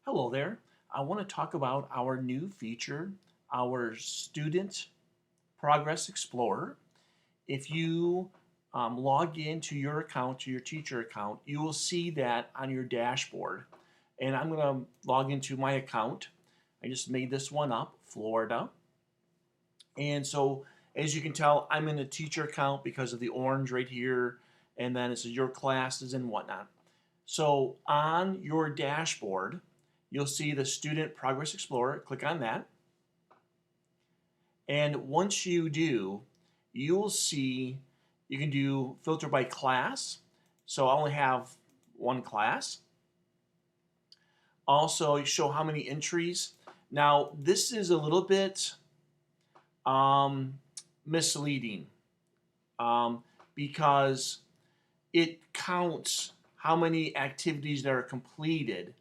Hello there. I want to talk about our new feature, our Student Progress Explorer. If you log into your account, to your teacher account, you will see that on your dashboard. And I'm going to log into my account. I just made this one up, Florida. And so, as you can tell, I'm in the teacher account because of the orange right here. And then it says your classes and whatnot. So, on your dashboard, you'll see the Student Progress Explorer. Click on that. And once you do, you will see you can do filter by class. So I only have one class. Also, you show how many entries. Now, this is a little bit misleading because it counts how many activities that are completed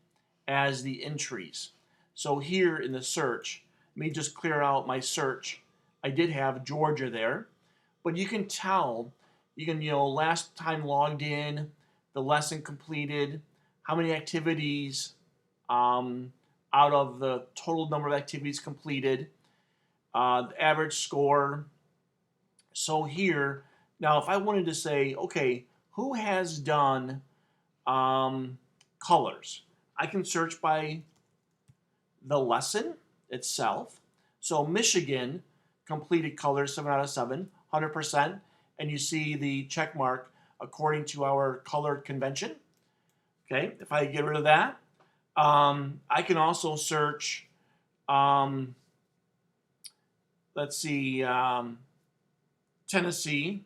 as the entries. So here in the search, let me just clear out my search. I did have Georgia there, but you can tell, last time logged in, the lesson completed, how many activities out of the total number of activities completed, the average score. So here, now if I wanted to say, okay, who has done colors? I can search by the lesson itself. So Michigan completed colors 7 out of 7, 100%. And you see the check mark according to our colored convention. Okay, if I get rid of that, I can also search, let's see, Tennessee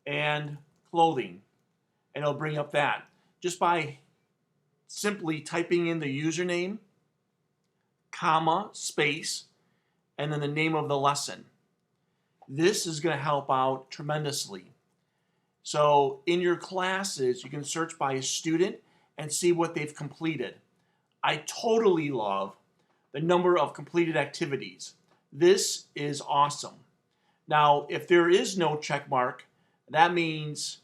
and clothing. And it'll bring up that just by simply typing in the username, comma, space, and then the name of the lesson. This is going to help out tremendously. So in your classes, you can search by a student and see what they've completed. I totally love the number of completed activities. This is awesome. Now, if there is no check mark, that means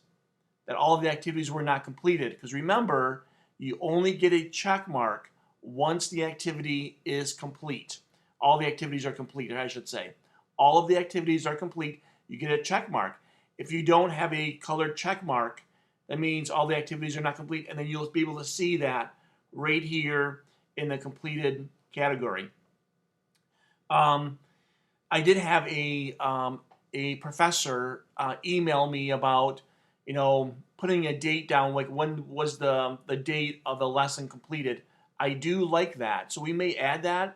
that all of the activities were not completed. Because remember, you only get a check mark once the activity is complete. All the activities are complete, I should say. All of the activities are complete. You get a check mark. If you don't have a colored check mark, that means all the activities are not complete, and then you'll be able to see that right here in the completed category. I did have a professor email me about, putting a date down, like when was the date of the lesson completed. I do like that, so we may add that.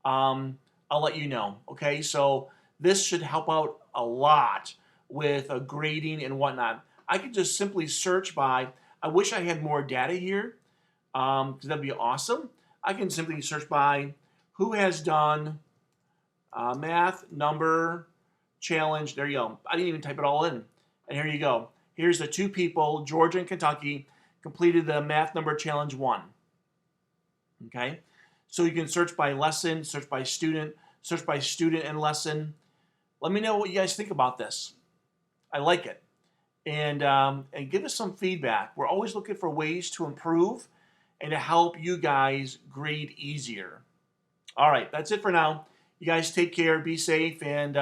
I'll let you know. Okay, so this should help out a lot with grading and whatnot. I could just simply search by. I wish I had more data here, because that'd be awesome. I can simply search by who has done math number challenge. There you go. I didn't even type it all in, and here you go. Here's the two people, Georgia and Kentucky, completed the math number challenge 1. Okay, so you can search by lesson, search by student and lesson. Let me know what you guys think about this. I like it, and give us some feedback. We're always looking for ways to improve and to help you guys grade easier. All right, that's it for now. You guys take care, be safe, and